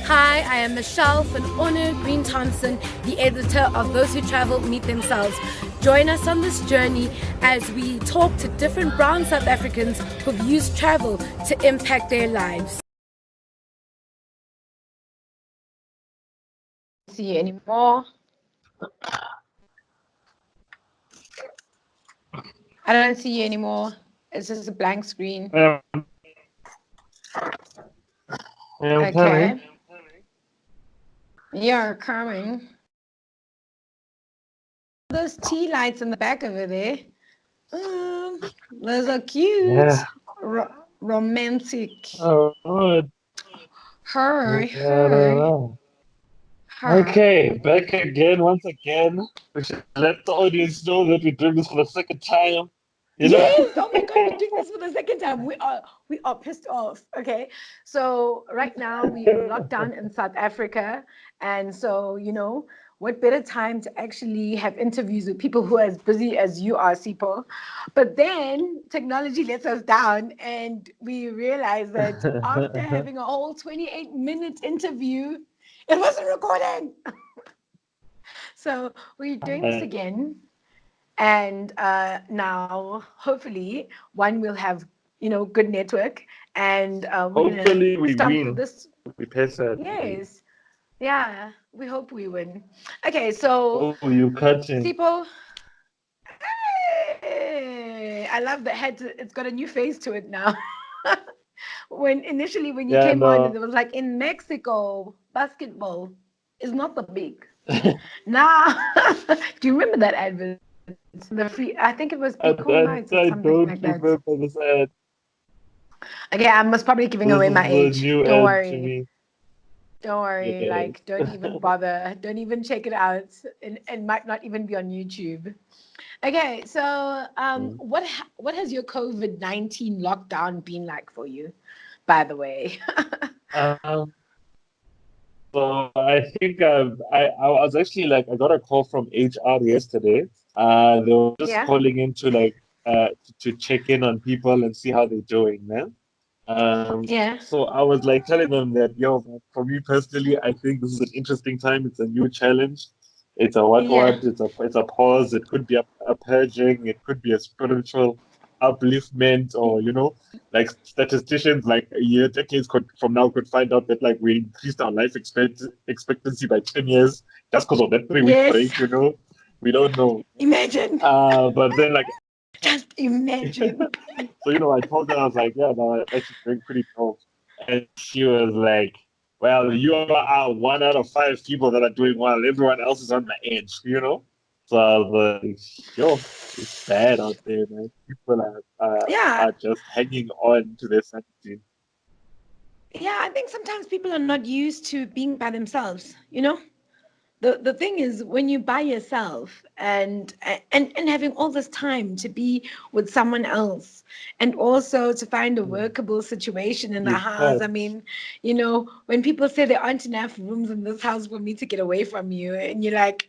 Hi, I am Michelle van Honor Green Thompson, the editor of Those Who Travel Meet Themselves. Join us on this journey as we talk to different brown South Africans who've used travel to impact their lives. See you anymore. I don't see you anymore. It's just a blank screen. I'm Okay. coming. You're coming. Those tea lights in the back over there. Those are cute. Yeah. Romantic. Oh, good. Her. I don't know. Okay, back again, once again. We should let the audience know that we're doing this for the second time. You know? Yes. Oh my God, we're doing this for the second time. We are pissed off. Okay. So right now we're locked down in South Africa. And so, what better time to actually have interviews with people who are as busy as you are, Sipo. But then technology lets us down and we realize that after having a whole 28-minute interview, it wasn't recording. So we're doing this again. And now, hopefully, one will have, good network. And we're going Hopefully to we stump win. this. We pass that. Yes. Yeah, we hope we win. Okay, so Oh, you cutting. Sipo, hey, I love the head. It's got a new face to it now. When you came on, it was like in Mexico, basketball is not the big. Now, do you remember that advert? The free, I think it was Be Cool Nights or I something don't like that. remember this ad. Okay, I was probably giving This away is my the age. new Don't ad worry. to me. Don't worry. Yes. Like, don't even bother. Don't even check it out. And might not even be on YouTube. Okay, so what has your COVID-19 lockdown been like for you, by the way? So I think I was actually like I got a call from HR yesterday. They were just Yeah. calling in to like to check in on people and see how they're doing, man. Yeah. So I was like telling them that, yo, for me personally, I think this is an interesting time. It's a new challenge. It's a Yeah. it's a pause. It could be a purging. It could be a spiritual upliftment, or like statisticians like a year, decades from now could find out that like we increased our expectancy by 10 years just because of that 3 week Yes. break. We don't know. Imagine. But then like Just imagine. so, I told her, I was like, yeah, no, it's actually doing pretty dope. And she was like, well, you are 1 out of 5 people that are doing well. Everyone else is on the edge. So I was like, yo, it's bad out there, man. People Yeah. are just hanging on to their sanity. Yeah, I think sometimes people are not used to being by themselves, The thing is when you're by yourself and having all this time to be with someone else and also to find a workable situation in the You house. I can't. mean, when people say there aren't enough rooms in this house for me to get away from you, and you're like,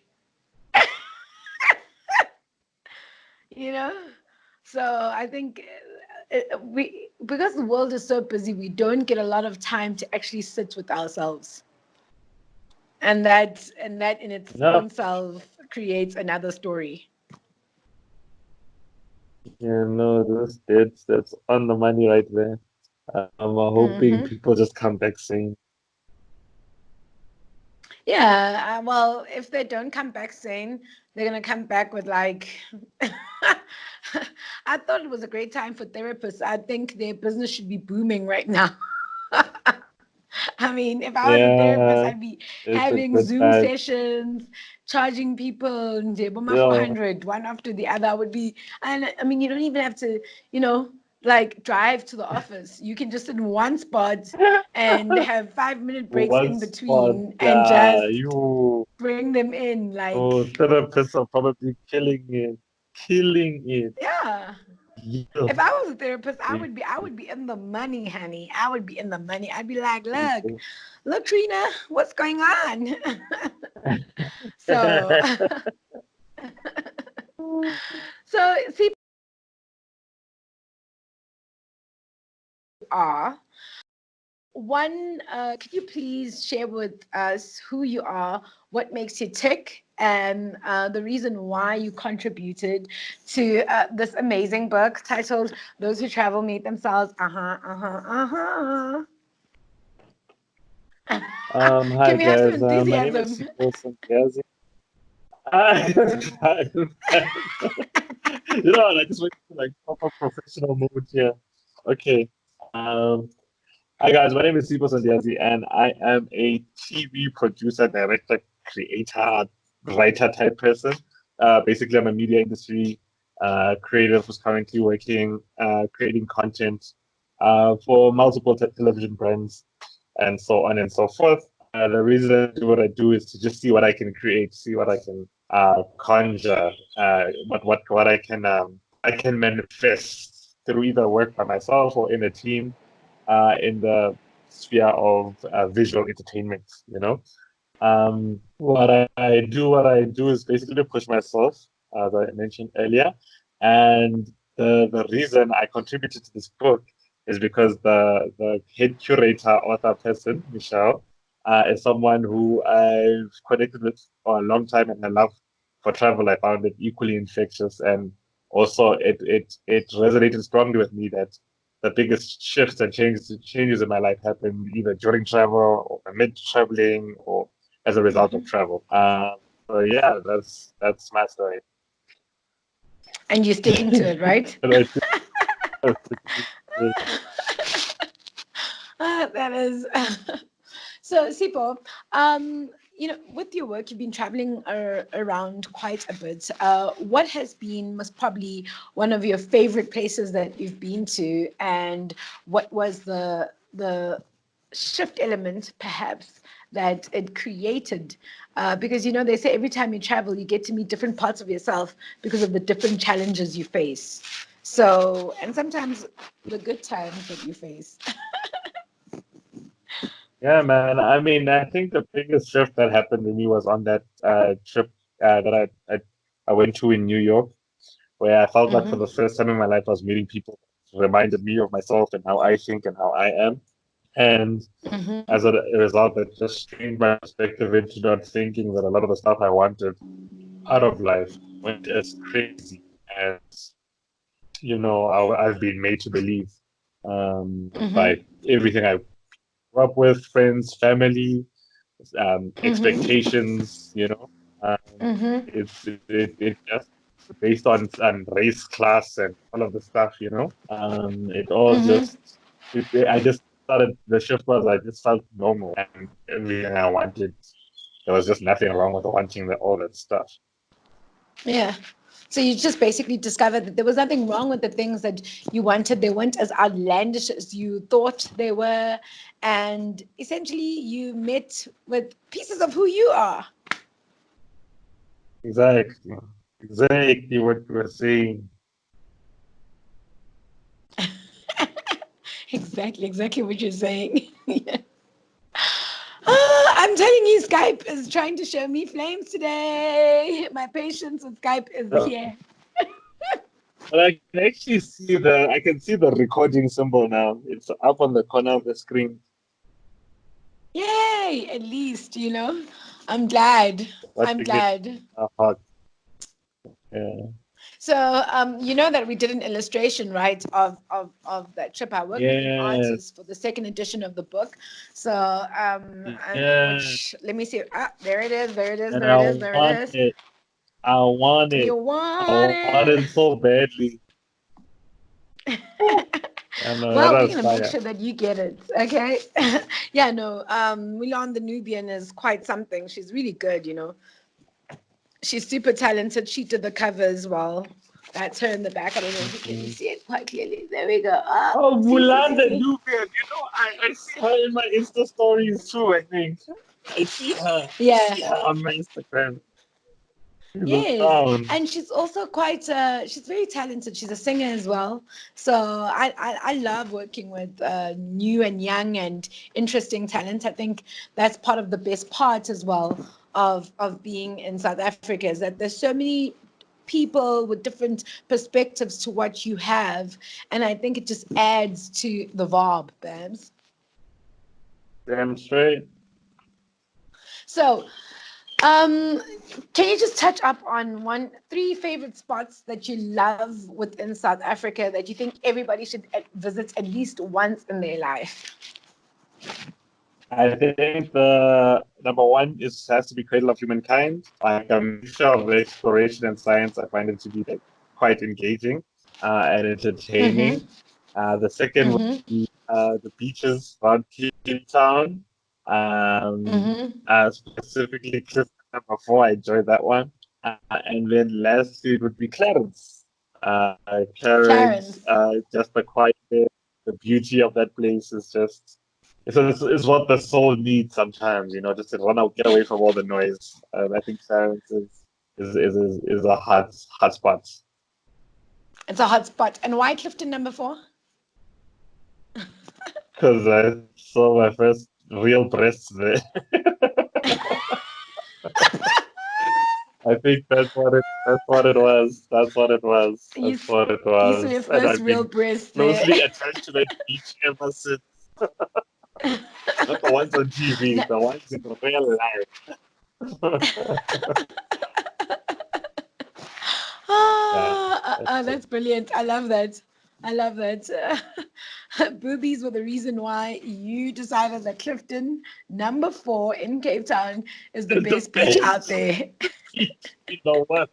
you know? So I think we because the world is so busy, we don't get a lot of time to actually sit with ourselves. And that in its No, own self creates another story. yeah, no, that's on the money right there. I'm hoping Hmm. people just come back sane. Yeah, well, if they don't come back sane, they're gonna come back with like. I thought it was a great time for therapists. I think their business should be booming right now. I mean, if I was a therapist, Yeah, I'd be it's a having good Zoom time. sessions, charging people Njeboma Yeah, 400, one after the other. I would be, and I mean, you don't even have to, like drive to the office. You can just sit in one spot and have 5-minute breaks one in spot. between and Yeah, just bring them in. Like, therapists are probably killing it. Killing it. yeah. Yeah. If I was a therapist, I would be in the money, honey. I would be in the money. I'd be like, look, Trina, what's going on? So, so see, are could you please share with us who you are, what makes you tick, and the reason why you contributed to this amazing book titled "Those Who Travel Meet Themselves." Hi Can we have some guys. My name is enthusiasm? Sipo Santiazi. You know, I just went to like proper professional mode here. Okay. Um, Hi guys, my name is Sipo Santiazi, and I am a TV producer, director, creator, writer type person. Basically, I'm a media industry creative who's currently working, creating content for multiple television brands and so on and so forth. The reason I do what I do is to just see what I can create, see what I can conjure, what I can manifest through either work by myself or in a team, in the sphere of visual entertainment. You know, what I do is basically push myself, as I mentioned earlier, and the reason I contributed to this book is because the head curator, author person, Michelle, is someone who I've connected with for a long time, and her love for travel, I found it equally infectious, and also it resonated strongly with me that the biggest shifts and changes in my life happened either during travel or amid traveling or as a result of travel. So yeah, that's my story. And you're sticking to it, right? And I think That is. So, Sipo, with your work, you've been traveling around quite a bit. What has been most probably one of your favorite places that you've been to, and what was the shift element, perhaps, that it created? Because they say every time you travel, you get to meet different parts of yourself because of the different challenges you face. So, and sometimes the good times that you face. Yeah, man. I mean, I think the biggest shift that happened to me was on that trip that I went to in New York, where I felt like for the first time in my life I was meeting people that reminded me of myself and how I think and how I am. And as a result, that just changed my perspective into not thinking that a lot of the stuff I wanted out of life went as crazy as I've been made to believe, by everything I grew up with, friends, family, expectations. It just based on race, class, and all of the stuff. It all just I just started the shift was I just felt normal and everything I wanted. There was just nothing wrong with wanting all that stuff. Yeah. So you just basically discovered that there was nothing wrong with the things that you wanted. They weren't as outlandish as you thought they were. And essentially, you met with pieces of who you are. Exactly. Exactly what you were saying. Exactly what you're saying. Yeah. I'm telling you, Skype is trying to show me flames today. My patience with Skype is here. But I can see the recording symbol now. It's up on the corner of the screen. Yay! At least, I'm glad. I'm Watching it glad. hot. Yeah. So, you know that we did an illustration, right, of that trip. I worked with an Yes. artist for the second edition of the book. So, and Yeah. which let me see. Ah, there it is. There it is. And There it is. There it is. I want You it. I want want it? it so badly. I know that Well, we're was gonna make fire. sure that you get it. Okay. Yeah. No. Milan the Nubian is quite something. She's really good. She's super talented. She did the cover as well. That's her in the back. I don't know if you can see it quite clearly. There we go. Ah, Oh, Mulan the see. Nubian. I see her in my Insta stories too, I think. I see her. I Yeah. see her on my Instagram. She's Yes, around. and she's also quite. She's very talented. She's a singer as well. So I love working with new and young and interesting talent. I think that's part of the best part as well of being in South Africa is that there's so many people with different perspectives to what you have, and I think it just adds to the vibe, Babs. Damn straight. So, can you just touch up on three favorite spots that you love within South Africa that you think everybody should visit at least once in their life? I think the number one is has to be Cradle of Humankind, like a mixture of exploration and science. I find it to be like quite engaging and entertaining. Mm-hmm. The second would Mm-hmm. be the beaches around Cape Town. Um, Mm-hmm. Specifically Clifton number four. I enjoyed that one. And then lastly, it would be Clarence. Clarence, Clarence. just the quiet, the beauty of that place is just it's what the soul needs sometimes, just to run out, get away from all the noise. I think Clarence is a hot spot It's a hot spot. And why Clifton number 4? because I saw my first real breasts there. I think that's what it was. That's what it was. You, That's s- what it you saw your was. And first I've real been breast there. closely attached to that beach ever since. Not the ones on TV, No, the ones in real life. Yeah, that's it. that's brilliant. I love that. I love that. Boobies were the reason why you decided that Clifton, number 4 in Cape Town, is the The best beach out best there. beach in the world.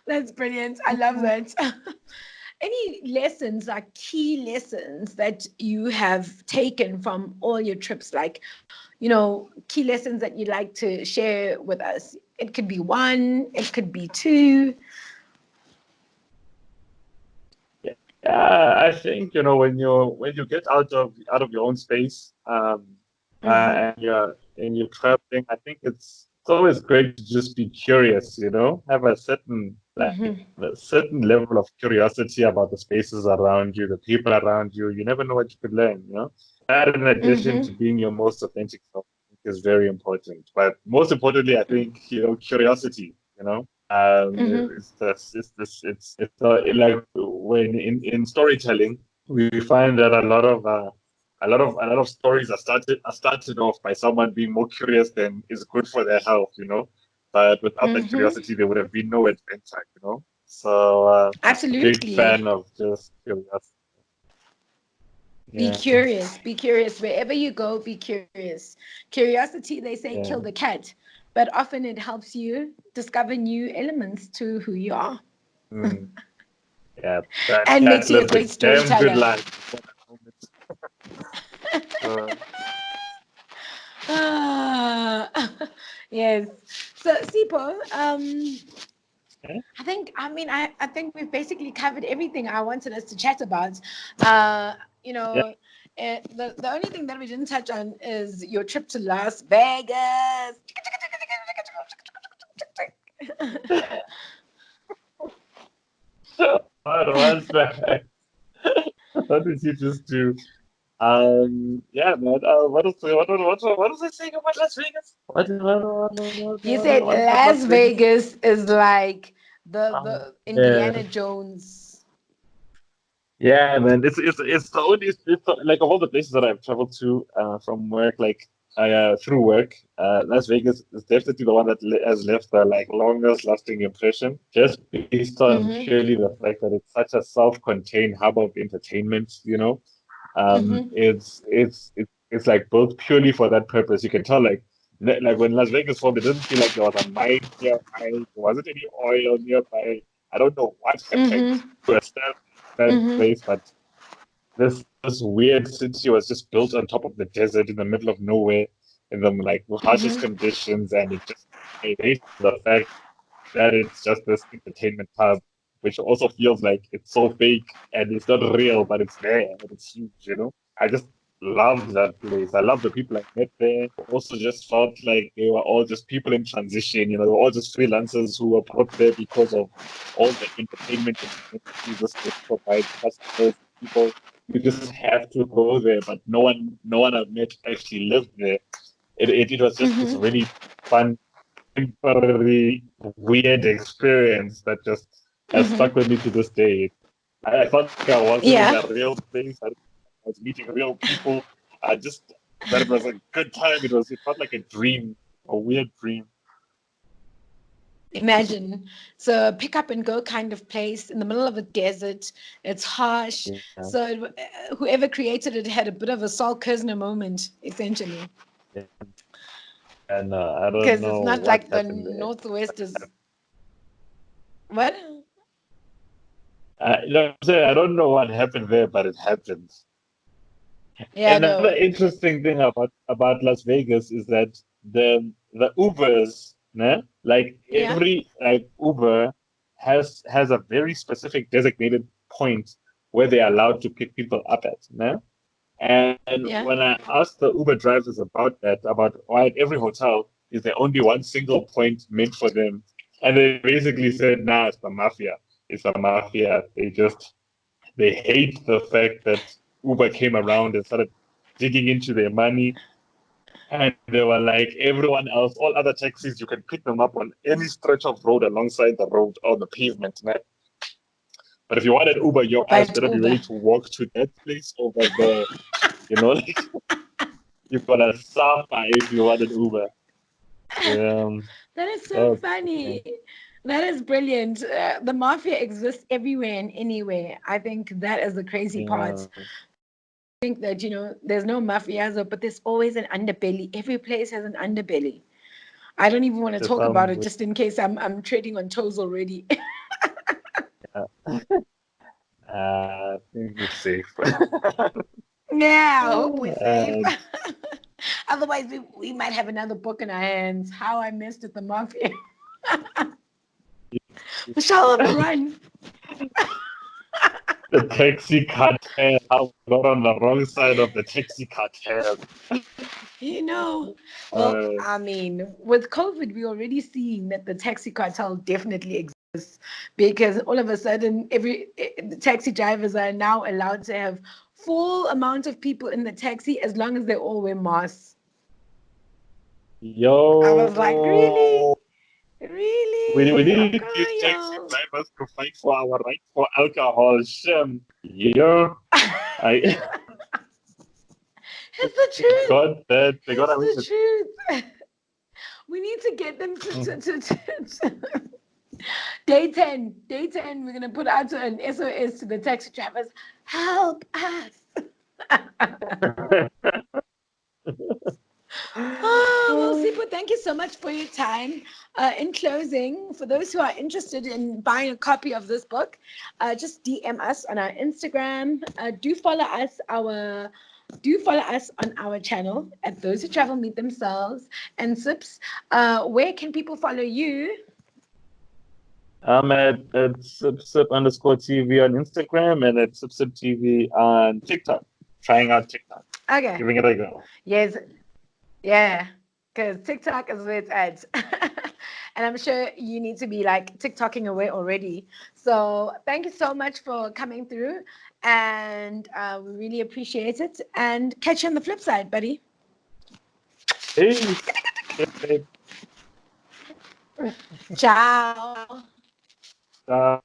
That's brilliant. I love that. Any lessons, like key lessons that you have taken from all your trips, like, key lessons that you'd like to share with us? It could be one, it could be two. Yeah, I think when you get out of your own space, Mm-hmm. and you're traveling, I think it's always great to just be curious, have Mm-hmm. a certain level of curiosity about the spaces around you, the people around you. You never know what you could learn. That in addition to Mm-hmm. being your most authentic self, I think is very important. But most importantly, I think, curiosity, Mm-hmm. like when in storytelling, we find that a lot of stories are started off by someone being more curious than is good for their health. But without that Mm-hmm. curiosity, there would have been no adventure. So big Absolutely. fan of just curiosity. Be Yeah, curious. Be curious. Wherever you go, be curious. Curiosity, they say, yeah, kill the cat, but often it helps you discover new elements to who you are mm, yeah. That and cat makes you a lived a great damn good storyteller. life before that moment. Uh, Ah, yes. So, Sipo, yeah, I think we've basically covered everything I wanted us to chat about. Uh, you yeah. know, the only thing that we didn't touch on is your trip to Las Vegas. What was that? What did you just do? Yeah, man. What was I saying about Las Vegas? You said What about Las Las Vegas? Vegas is like the Yeah, Indiana Jones. yeah, man. It's the only like of all the places that I've traveled to from work, like through work, Las Vegas is definitely the one that has left the like longest lasting impression, just based on Mm-hmm. purely the fact that it's such a self-contained hub of entertainment. Mm-hmm. It's like built purely for that purpose. You can tell like when Las Vegas formed, it didn't feel like there was a mine nearby. There wasn't any oil nearby. I don't know what happened Mm-hmm. to establish that Mm-hmm. place, but this weird city was just built on top of the desert in the middle of nowhere in the like harshest Mm-hmm. conditions, and it just based on the fact that it's just this entertainment hub, which also feels like it's so fake and it's not real, but it's there and it's huge. I just loved that place. I love the people I met there. Also, just felt like they were all just people in transition. They were all just freelancers who were brought there because of all the entertainment and amenities this place provides customers, people. You just have to go there, but no one I've met actually lived there. It was just this Mm-hmm. really fun temporary weird experience that just has stuck with me to this day. I felt like I wasn't in Yeah. a real place. I was meeting real people. I just that it was a good time. It felt like a dream, a weird dream. Imagine. So a pick up and go kind of place in the middle of a desert. It's harsh. Yeah, So whoever created it had a bit of a Saul Kirsner moment, essentially, yeah. And I don't because it's know not what like the happened there. Northwest is what? No, I'm saying I don't know what happened there, but it happened. Yeah, Another no. interesting thing about Las Vegas is that the Ubers, né? Like Yeah, like Uber has a very specific designated point where they're allowed to pick people up at, né? And yeah. when I asked the Uber drivers about that, about why at every hotel is there only one single point meant for them, and they basically said, "Nah, it's the mafia. It's the mafia. They hate the fact that Uber came around and started digging into their money. And they were like, everyone else, all other taxis, you can pick them up on any stretch of road alongside the road or the pavement. Right? But if you wanted Uber, your ass But better be ready Uber. to walk to that place over there. You know, like you're gonna suffer if you wanted Uber. That is That so was funny. funny. That is brilliant. The mafia exists everywhere and anywhere. I think that is the crazy Yeah, part. Think that, there's no mafia, but there's always an underbelly. Every place has an underbelly. I don't even want to there's talk about it some. just in case I'm treading on toes already. Yeah. I think we're safe. Yeah, I hope we're safe. And Otherwise, we might have another book in our hands. How I Messed with the Mafia. Michelle on the run. the taxi cartel. I got on the wrong side of the taxi cartel. You know, well, Uh, I mean, with COVID, we're already seeing that the taxi cartel definitely exists because all of a sudden, the taxi drivers are now allowed to have full amount of people in the taxi as long as they all wear masks. I was like, really? yo, we Really? need these Okay, taxi yo. drivers to fight for our right for alcohol. Shem. Yeah, I It's the truth. got that. They got It's away the with. truth. We need to get them to day 10. Day 10, we're going to put out an SOS to the taxi drivers. Help us. Oh, well, Sipho, thank you so much for your time. In closing, for those who are interested in buying a copy of this book, just DM us on our Instagram. Do follow us on our channel at Those Who Travel Meet Themselves. And Sips, where can people follow you? I'm at sip underscore TV on Instagram and at sip TV on TikTok. Trying out TikTok, Okay. giving it a go. Yes. Yeah. Because TikTok is where it's at. And I'm sure you need to be like TikToking away already. So thank you so much for coming through. And we really appreciate it. And catch you on the flip side, buddy. Peace. Stay safe. Ciao. Uh,